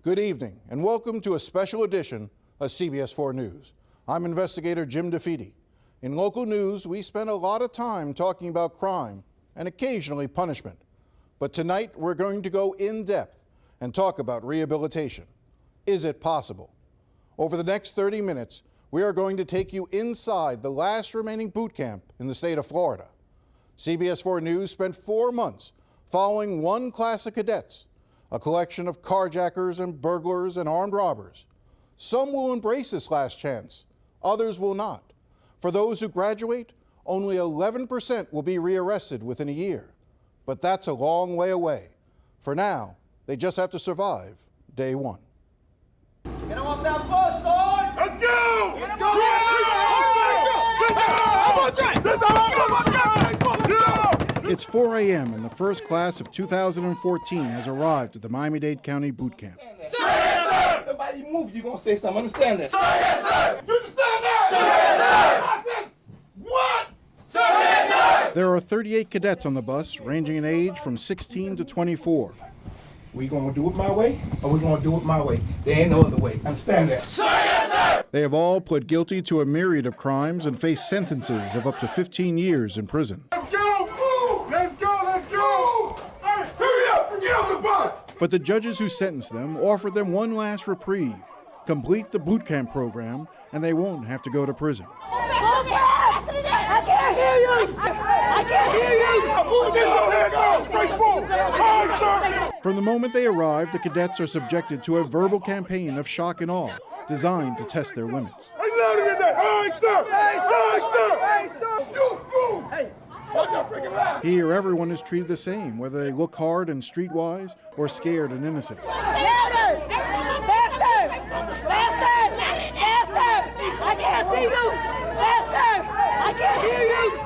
Good evening and welcome to a special edition of CBS 4 News. I'm investigator Jim DeFede. In local news, we spend a lot of time talking about crime and occasionally punishment. But tonight we're going to go in depth and talk about rehabilitation. Is it possible? Over the next 30 minutes, we are going to take you inside the last remaining boot camp in the state of Florida. CBS 4 News spent 4 months following one class of cadets, a collection of carjackers and burglars and armed robbers. Some will embrace this last chance, others will not. For those who graduate, only 11% will be rearrested within a year. But that's a long way away. For now, they just have to survive day one. Get them off that bus, Sarge! Let's go! Let's go! It's 4 a.m. and the first class of 2014 has arrived at the Miami-Dade County Boot Camp. Sir, yes, sir! Somebody move, you're going to say something. Understand that? Sir, yes, sir! You understand that? Sir, yes, sir! I said, what? Sir, yes, sir! There are 38 cadets on the bus, ranging in age from 16 to 24. We going to do it my way, or we going to do it my way? There ain't no other way. Understand that? Sir, yes, sir! They have all pled guilty to a myriad of crimes and face sentences of up to 15 years in prison. Let's go! Let's go! Let's go! Hey, hurry up! Get off the bus! But the judges who sentenced them offered them one last reprieve: complete the boot camp program, and they won't have to go to prison. I can't hear you! I can't hear you! Get your head down! Straight forward! All right, sir! From the moment they arrive, the cadets are subjected to a verbal campaign of shock and awe, designed to test their limits. Hey, louder than that! All right, sir! Hey, sir! Hey, sir! You! Hey, hold your freaking mouth! Here, everyone is treated the same, whether they look hard and streetwise or scared and innocent. Louder! Faster! Faster! Faster! I can't see you! Faster! I can't hear you!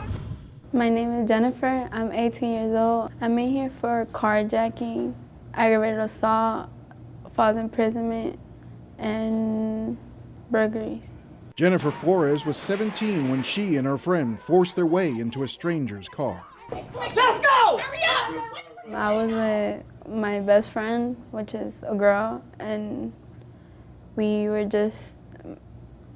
My name is Jennifer. I'm 18 years old. I'm in here for carjacking, aggravated assault, false imprisonment, and burglary. Jennifer Flores was 17 when she and her friend forced their way into a stranger's car. Let's go! Hurry up! I was with my best friend, which is a girl, and we were just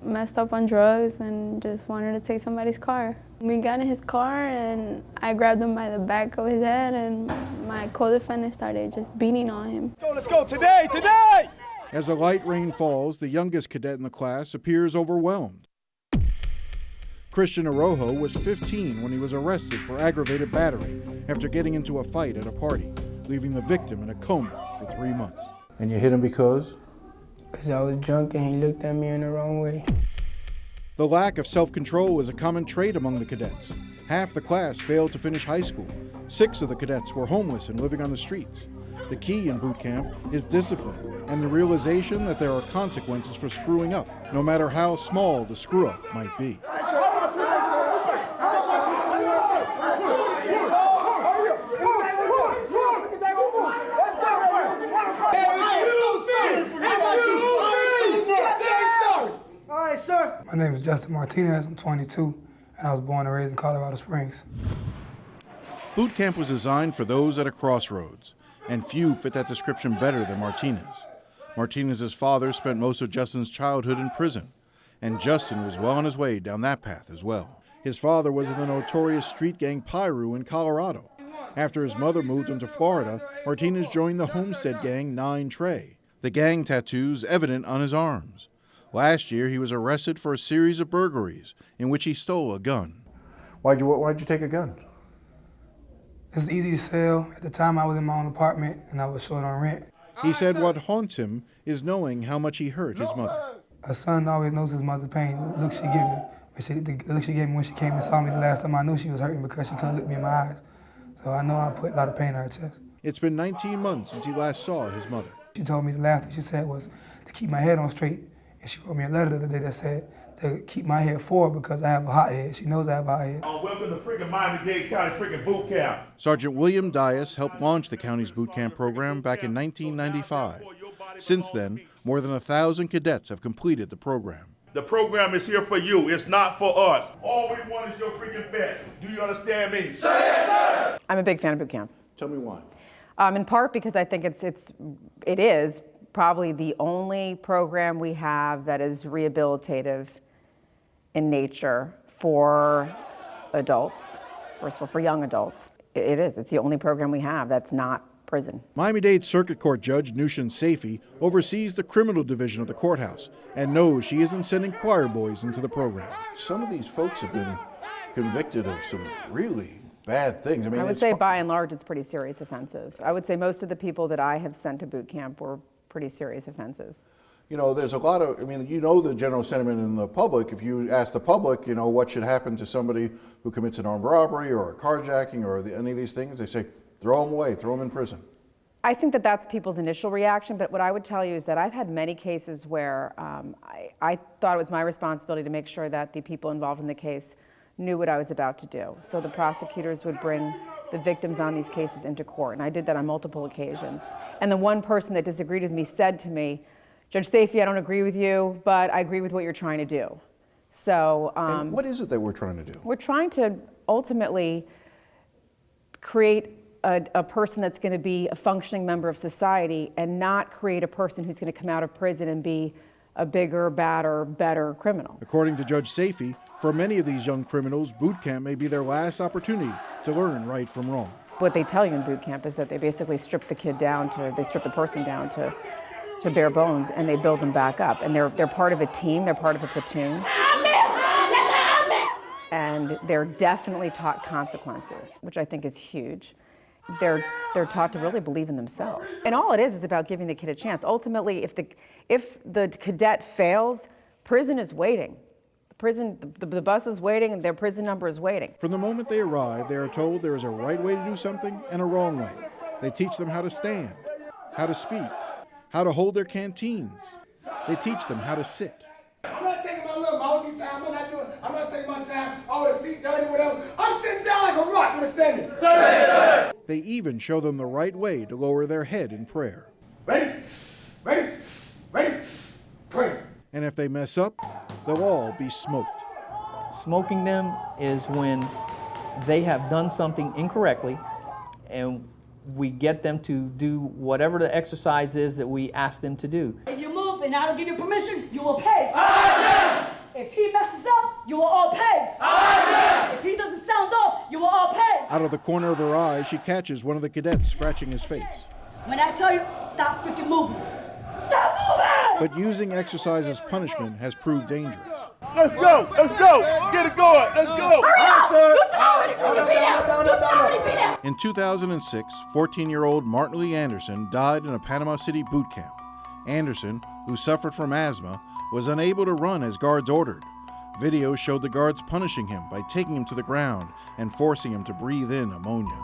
messed up on drugs and just wanted to take somebody's car. We got in his car and I grabbed him by the back of his head and my co-defendant started just beating on him. Let's go! Today! Today! As the light rain falls, the youngest cadet in the class appears overwhelmed. Christian Arojo was 15 when he was arrested for aggravated battery after getting into a fight at a party, leaving the victim in a coma for 3 months. And you hit him because? Because I was drunk and he looked at me in the wrong way. The lack of self-control is a common trait among the cadets. Half the class failed to finish high school. 6 of the cadets were homeless and living on the streets. The key in boot camp is discipline and the realization that there are consequences for screwing up, no matter how small the screw-up might be. My name is Justin Martinez. I'm 22, and I was born and raised in Colorado Springs. Boot camp was designed for those at a crossroads, and few fit that description better than Martinez. Martinez's father spent most of Justin's childhood in prison, and Justin was well on his way down that path as well. His father was in the notorious street gang Piru in Colorado. After his mother moved him to Florida, Martinez joined the Homestead gang 9 Trey, the gang tattoos evident on his arms. Last year, he was arrested for a series of burglaries in which he stole a gun. Why'd you take a gun? It's easy to sell. At the time, I was in my own apartment, and I was short on rent. He said what haunts him is knowing how much he hurt his mother. A son always knows his mother's pain. The look she gave me. The look she gave me when she came and saw me the last time, I knew she was hurting because she couldn't look me in my eyes. So I know I put a lot of pain on her chest. It's been 19 months since he last saw his mother. She told me the last thing she said was to keep my head on straight. And she wrote me a letter the other day that said to keep my head forward because I have a hot head. She knows I have a hot head. Welcome to freaking Miami-Dade County freaking boot camp. Sergeant William Dias helped launch the county's boot camp program back in 1995. Since then, more than 1,000 cadets have completed the program. The program is here for you. It's not for us. All we want is your freaking best. Do you understand me? Sir, yes, sir. I'm a big fan of boot camp. Tell me why. In part because I think it is probably the only program we have that is rehabilitative in nature for adults, first of all, for young adults. It is. It's the only program we have that's not prison. Miami-Dade Circuit Court Judge Nushin Safi oversees the criminal division of the courthouse and knows she isn't sending choir boys into the program. Some of these folks have been convicted of some really bad things. I mean, I would say by and large it's pretty serious offenses. I would say most of the people that I have sent to boot camp were pretty serious offenses. You know, there's a lot of, I mean, you know the general sentiment in the public. If you ask the public, you know, what should happen to somebody who commits an armed robbery or a carjacking or any of these things, they say, throw them away, throw them in prison. I think that that's people's initial reaction, but what I would tell you is that I've had many cases where I thought it was my responsibility to make sure that the people involved in the case knew what I was about to do. So the prosecutors would bring the victims on these cases into court, and I did that on multiple occasions. And the one person that disagreed with me said to me, Judge Safi, I don't agree with you, but I agree with what you're trying to do. So and what is it that we're trying to do? We're trying to ultimately create a person that's going to be a functioning member of society and not create a person who's going to come out of prison and be a bigger, badder, better criminal. According to Judge Safi, for many of these young criminals, boot camp may be their last opportunity to learn right from wrong. What they tell you in boot camp is that they basically strip the kid down they strip the person down to bare bones, and they build them back up. And they're part of a team, they're part of a platoon. And they're definitely taught consequences, which I think is huge. They're taught to really believe in themselves. And all it is about giving the kid a chance. Ultimately, if the cadet fails, prison is waiting. The bus is waiting and their prison number is waiting. From the moment they arrive, they are told there is a right way to do something and a wrong way. They teach them how to stand, how to speak, how to hold their canteens. They teach them how to sit. I'm not taking my little mousy time. I'm not taking my time. Oh, the seat dirty, whatever. I'm sitting down like a rock. You understand me? Sir, yes, sir. They even show them the right way to lower their head in prayer. Ready, pray. And if they mess up, they'll all be smoked. Smoking them is when they have done something incorrectly and we get them to do whatever the exercise is that we ask them to do. If you move and I don't give you permission, you will pay. Amen. If he messes up, you will all pay. Amen. If he doesn't sound off, you will all pay. Out of the corner of her eye, she catches one of the cadets scratching his face. When I tell you, stop freaking moving. Stop moving! But using exercise as punishment has proved dangerous. Let's go! Get it going! Let's go! In 2006, 14-year-old Martin Lee Anderson died in a Panama City boot camp. Anderson, who suffered from asthma, was unable to run as guards ordered. Videos showed the guards punishing him by taking him to the ground and forcing him to breathe in ammonia.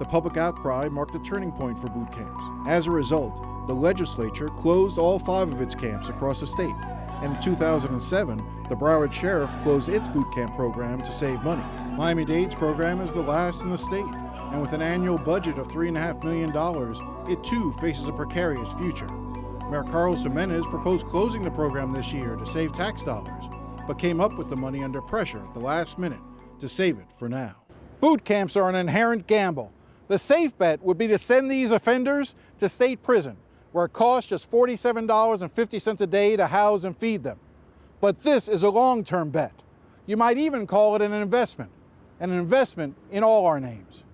The public outcry marked a turning point for boot camps. As a result, the legislature closed all 5 of its camps across the state. And in 2007, the Broward Sheriff closed its boot camp program to save money. Miami-Dade's program is the last in the state, and with an annual budget of $3.5 million, it too faces a precarious future. Mayor Carlos Jimenez proposed closing the program this year to save tax dollars, but came up with the money under pressure at the last minute to save it for now. Boot camps are an inherent gamble. The safe bet would be to send these offenders to state prison, where it costs just $47.50 a day to house and feed them. But this is a long-term bet. You might even call it an investment in all our names.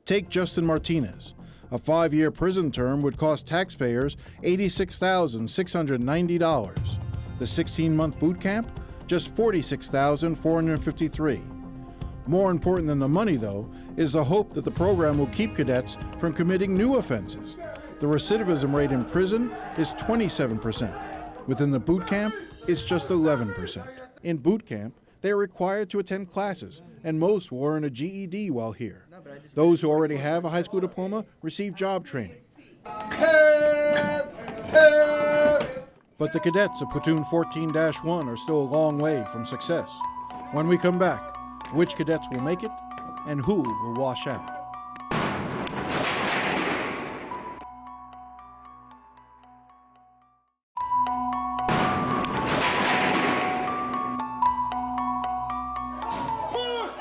Take Justin Martinez. A 5-year prison term would cost taxpayers $86,690. The 16-month boot camp, just $46,453. More important than the money, though, is the hope that the program will keep cadets from committing new offenses. The recidivism rate in prison is 27%. Within the boot camp, it's just 11%. In boot camp, they are required to attend classes, and most will earn a GED while here. Those who already have a high school diploma receive job training. But the cadets of Platoon 14-1 are still a long way from success. When we come back, which cadets will make it, and who will wash out?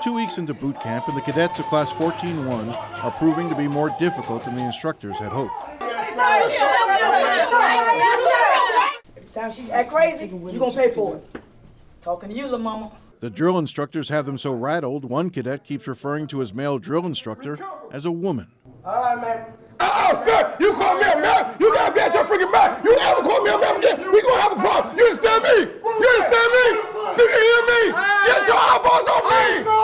2 weeks into boot camp, and the cadets of Class 14-1 are proving to be more difficult than the instructors had hoped. Now she act crazy, you gonna pay for it. Talking to you, little mama. The drill instructors have them so rattled, one cadet keeps referring to his male drill instructor as a woman. All right, man. Sir, you call me a man, you gotta be at your freaking back. You ever call me a man again, we gonna have a problem. You understand me? You understand me? Do you hear me? Get your eyeballs on me! Push!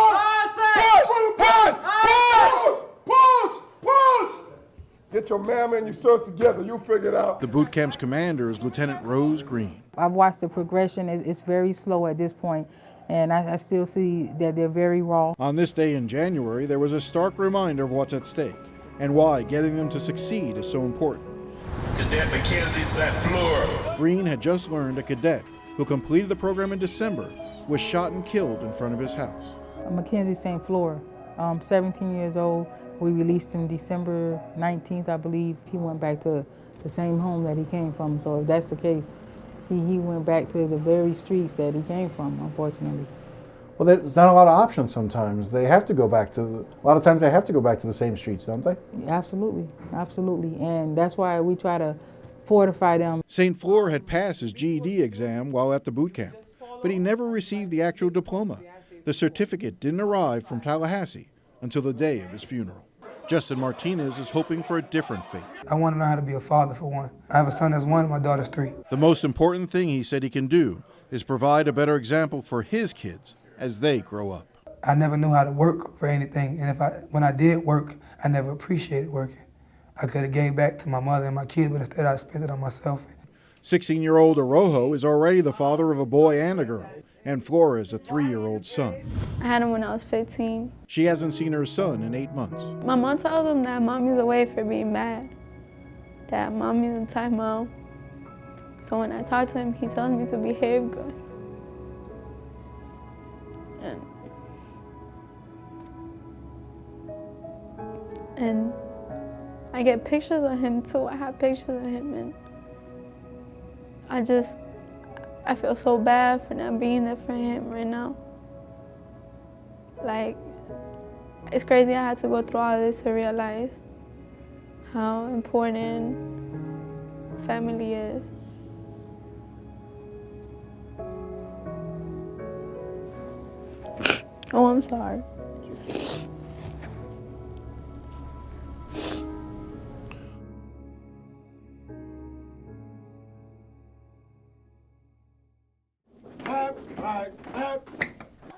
Get your mama and your sons together, you figure it out. The boot camp's commander is Lieutenant Rose Green. I've watched the progression. It's very slow at this point, and I still see that they're very raw. On this day in January, there was a stark reminder of what's at stake and why getting them to succeed is so important. Cadet Mackenzie St. Fleur. Green had just learned a cadet who completed the program in December was shot and killed in front of his house. Mackenzie St. Fleur, 17 years old. We released him December 19th, I believe. He went back to the same home that he came from. So if that's the case, he went back to the very streets that he came from, unfortunately. Well, there's not a lot of options sometimes. They have to go back to, a lot of times they have to go back to the same streets, don't they? Absolutely, absolutely. And that's why we try to fortify them. St. Fleur had passed his GED exam while at the boot camp, but he never received the actual diploma. The certificate didn't arrive from Tallahassee until the day of his funeral. Justin Martinez is hoping for a different fate. I want to learn how to be a father for one. I have a son that's 1, my daughter's 3. The most important thing he said he can do is provide a better example for his kids as they grow up. I never knew how to work for anything, and when I did work, I never appreciated working. I could have gave back to my mother and my kids, but instead I spent it on myself. 16-year-old Arojo is already the father of a boy and a girl, and Flores a 3-year-old son. I had him when I was 15. She hasn't seen her son in 8 months. My mom tells him that mommy's away for being mad, that mommy's in timeout. So when I talk to him, he tells me to behave good. And I get pictures of him too. I have pictures of him, and I feel so bad for not being there for him right now. Like, it's crazy I had to go through all this to realize how important family is. Oh, I'm sorry.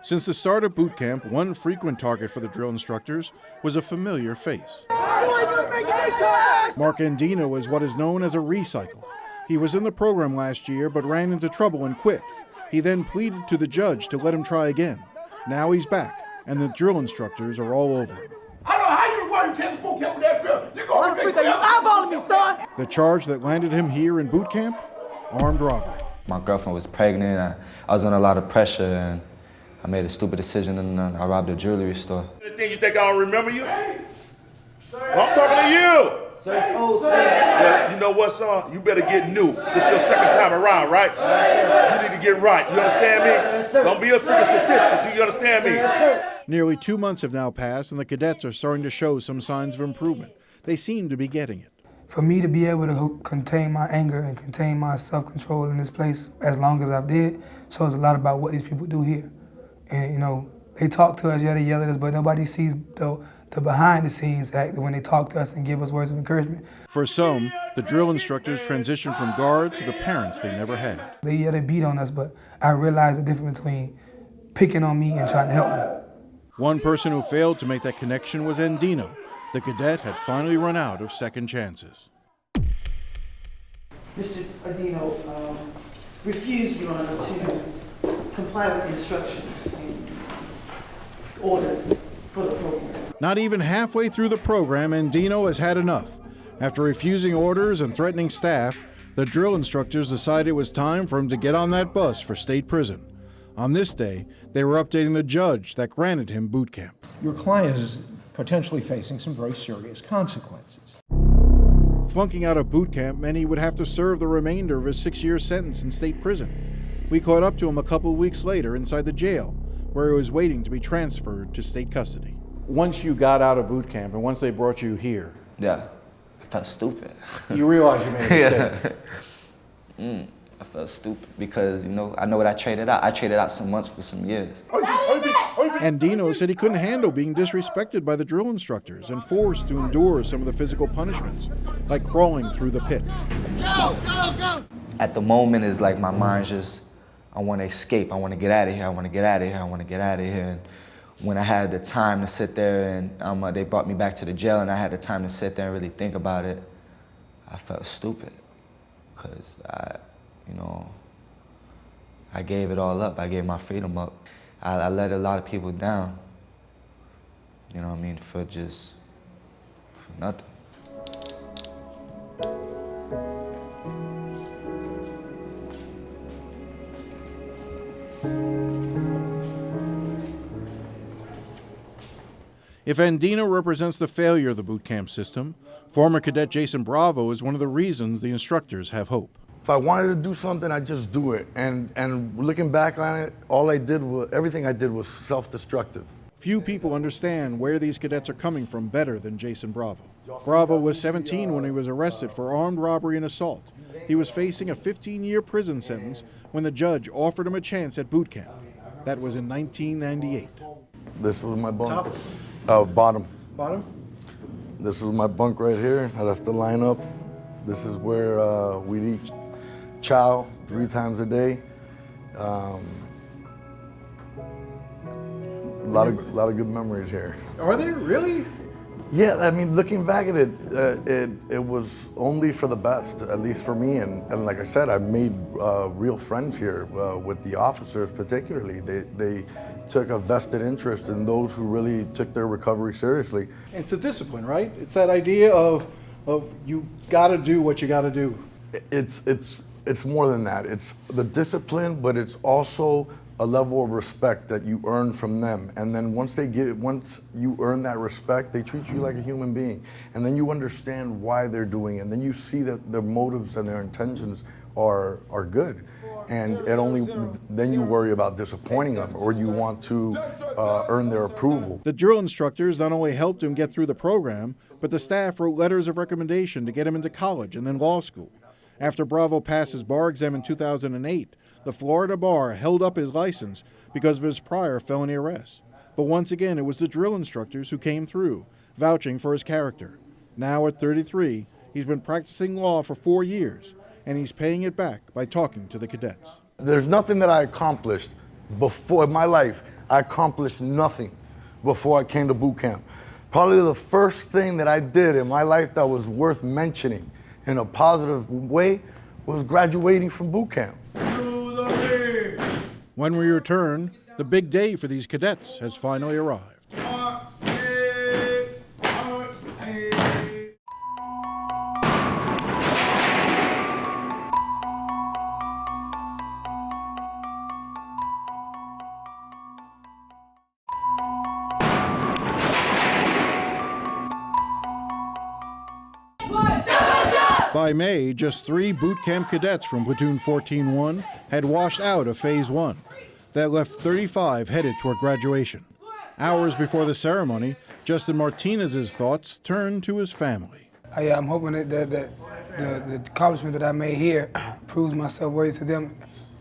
Since the start of boot camp, one frequent target for the drill instructors was a familiar face. Mark Andino is what is known as a recycle. He was in the program last year but ran into trouble and quit. He then pleaded to the judge to let him try again. Now he's back, and the drill instructors are all over him. I don't know how you work in boot camp with that bill. You gonna be eyeballing me, son. The charge that landed him here in boot camp? Armed robbery. My girlfriend was pregnant. I was under a lot of pressure, and I made a stupid decision, and I robbed a jewelry store. You think I don't remember you? Well, I'm talking to you. Well, you know what, son? You better get new. This is your second time around, right? You need to get right. You understand me? Don't be a freaking statistic. Do you understand me? Nearly 2 months have now passed, and the cadets are starting to show some signs of improvement. They seem to be getting it. For me to be able to contain my anger and contain my self-control in this place as long as I did shows a lot about what these people do here. And, you know, they talk to us, yeah, they yell at us, but nobody sees the behind-the-scenes act when they talk to us and give us words of encouragement. For some, the drill instructors transition from guards to the parents they never had. They beat on us, but I realized the difference between picking on me and trying to help me. One person who failed to make that connection was Andino. The cadet had finally run out of second chances. Mr. Andino refused, Your Honor, to comply with the instructions and orders for the program. Not even halfway through the program, Andino has had enough. After refusing orders and threatening staff, the drill instructors decided it was time for him to get on that bus for state prison. On this day, they were updating the judge that granted him boot camp. Your client is potentially facing some very serious consequences. Flunking out of boot camp meant he would have to serve the remainder of his 6-year sentence in state prison. We caught up to him a couple of weeks later inside the jail, where he was waiting to be transferred to state custody. Once you got out of boot camp and once they brought you here, Yeah, I felt stupid. you realized you made a mistake. I felt stupid because, you know, I know what I traded out. I traded out some months for some years. Andino said he couldn't handle being disrespected by the drill instructors and forced to endure some of the physical punishments, like crawling through the pit. At the moment, it's like my mind's just, I want to escape. I want to get out of here. I want to get out of here. I want to get out of here. And when I had the time to sit there and they brought me back to the jail and I had the time to sit there and really think about it, I felt stupid because I gave it all up. I gave my freedom up. I let a lot of people down, you know what I mean, for nothing. If Andino represents the failure of the boot camp system, former cadet Jason Bravo is one of the reasons the instructors have hope. If I wanted to do something, I'd just do it. And looking back on it, everything I did was self-destructive. Few people understand where these cadets are coming from better than Jason Bravo. Bravo was 17 when he was arrested for armed robbery and assault. He was facing a 15-year prison sentence when the judge offered him a chance at boot camp. That was in 1998. This was my bunk. Top? Bottom. Bottom? This was my bunk right here. I'd have to line up. This is where we'd eat chow 3 times a day. A lot of good memories here. Are there really? Yeah, I mean, looking back at it, it was only for the best, at least for me. And like I said, I made real friends here with the officers particularly. They took a vested interest in those who really took their recovery seriously. It's a discipline, right? It's that idea of you got to do what you got to do. It's more than that. It's the discipline, but it's also a level of respect that you earn from them. And then once you earn that respect, they treat you like a human being. And then you understand why they're doing it. And then you see that their motives and their intentions are good. And then you worry about disappointing them, or you want to earn their approval. The drill instructors not only helped him get through the program, but the staff wrote letters of recommendation to get him into college and then law school. After Bravo passed his bar exam in 2008, the Florida bar held up his license because of his prior felony arrests. But once again, it was the drill instructors who came through, vouching for his character. Now at 33, he's been practicing law for 4 years, and he's paying it back by talking to the cadets. There's nothing that I accomplished before in my life. I accomplished nothing before I came to boot camp. Probably the first thing that I did in my life that was worth mentioning in a positive way was graduating from boot camp. When we return, the big day for these cadets has finally arrived. By May, just 3 boot camp cadets from Platoon 14-1 had washed out of Phase 1. That left 35 headed toward graduation. Hours before the ceremony, Justin Martinez's thoughts turned to his family. I'm hoping that the accomplishment that I made here proves myself worthy to them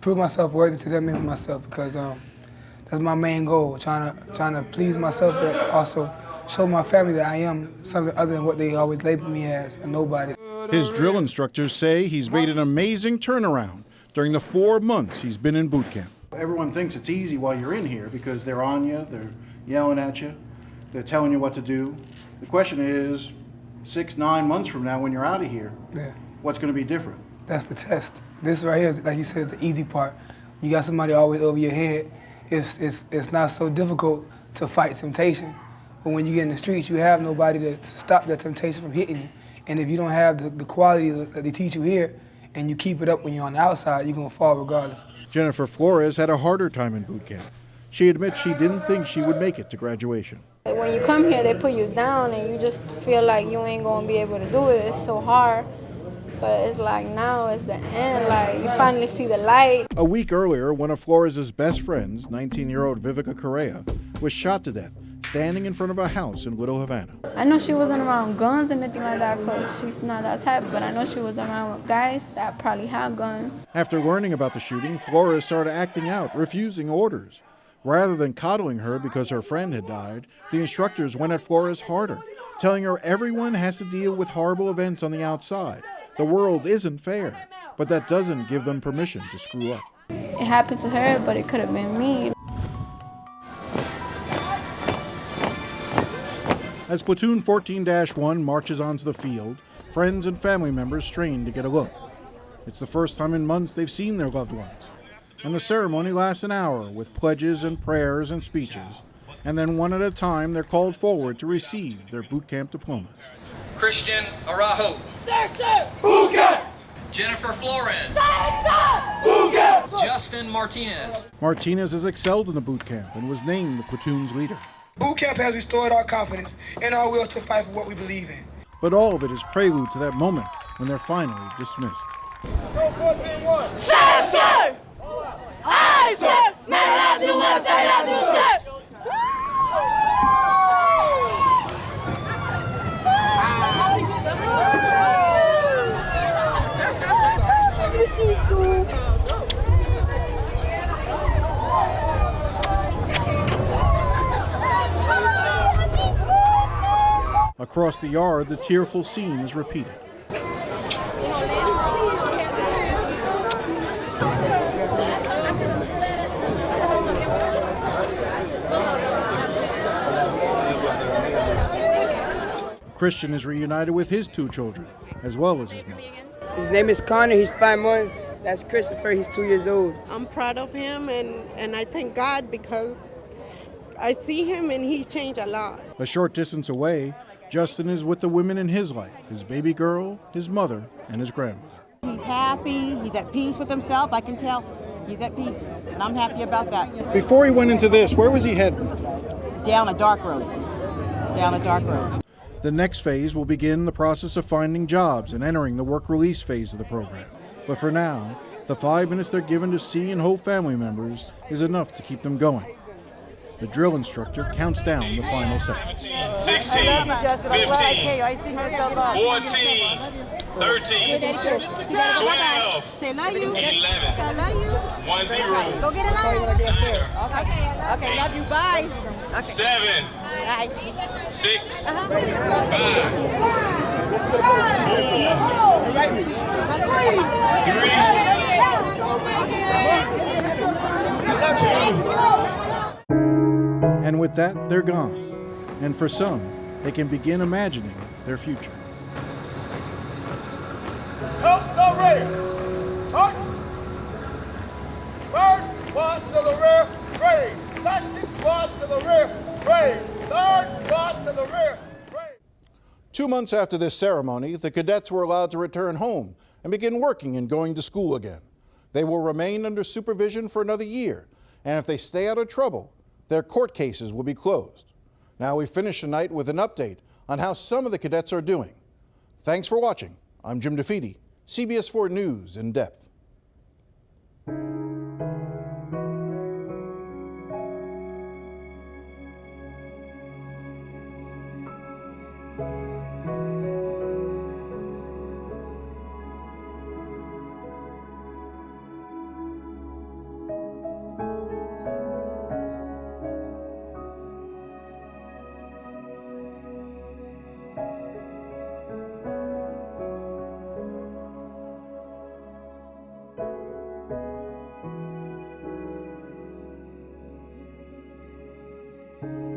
and myself, because that's my main goal, trying to please myself, but also show my family that I am something other than what they always label me as, a nobody. His drill instructors say he's made an amazing turnaround during the 4 months he's been in boot camp. Everyone thinks it's easy while you're in here because they're on you, they're yelling at you, they're telling you what to do. The question is, 6-9 months from now when you're out of here, what's going to be different? That's the test. This right here, like you said, is the easy part. You got somebody always over your head. It's not so difficult to fight temptation. But when you get in the streets, you have nobody to stop that temptation from hitting you. And if you don't have the qualities that they teach you here, and you keep it up when you're on the outside, you're going to fall regardless. Jennifer Flores had a harder time in boot camp. She admits she didn't think she would make it to graduation. When you come here, they put you down and you just feel like you ain't going to be able to do it. It's so hard. But it's like now it's the end, like you finally see the light. A week earlier, one of Flores' best friends, 19-year-old Vivica Correa, was shot to death standing in front of a house in Little Havana. I know she wasn't around guns or anything like that because she's not that type, but I know she was around with guys that probably had guns. After learning about the shooting, Flores started acting out, refusing orders. Rather than coddling her because her friend had died, the instructors went at Flores harder, telling her everyone has to deal with horrible events on the outside. The world isn't fair, but that doesn't give them permission to screw up. It happened to her, but it could have been me. As Platoon 14-1 marches onto the field, friends and family members strain to get a look. It's the first time in months they've seen their loved ones. And the ceremony lasts an hour with pledges and prayers and speeches. And then one at a time, they're called forward to receive their boot camp diplomas. Christian Araujo. Sir, sir! Boot camp! Jennifer Flores. Sir, sir! Boot camp! Justin Martinez. Martinez has excelled in the boot camp and was named the platoon's leader. Boot camp has restored our confidence and our will to fight for what we believe in. But all of it is prelude to that moment when they're finally dismissed. Sir, sir! Aye, sir! Man, sir! Across the yard, the tearful scene is repeated. Christian is reunited with his two children, as well as his mother. His name is Connor, he's 5 months. That's Christopher, he's 2 years old. I'm proud of him and I thank God because I see him and he changed a lot. A short distance away, Justin is with the women in his life, his baby girl, his mother, and his grandmother. He's happy, he's at peace with himself, I can tell he's at peace, and I'm happy about that. Before he went into this, where was he heading? Down a dark road, down a dark road. The next phase will begin the process of finding jobs and entering the work release phase of the program. But for now, the 5 minutes they're given to see and hold family members is enough to keep them going. The drill instructor counts down the final seconds. 16, 15, 14, 13, 12, 11, 1, 0. Go get a line. Okay, love you, bye. Okay. 7, Bye. 6, 5, 4, 3, 2. And with that, they're gone. And for some, they can begin imagining their future. Go rear. March. Third squad to the rear. Ready. Second squad to the rear. Ready. Third squad to the rear. 2 months after this ceremony, the cadets were allowed to return home and begin working and going to school again. They will remain under supervision for another year, and if they stay out of trouble, their court cases will be closed. Now we finish tonight with an update on how some of the cadets are doing. Thanks for watching. I'm Jim DeFede, CBS 4 News in depth. Thank you.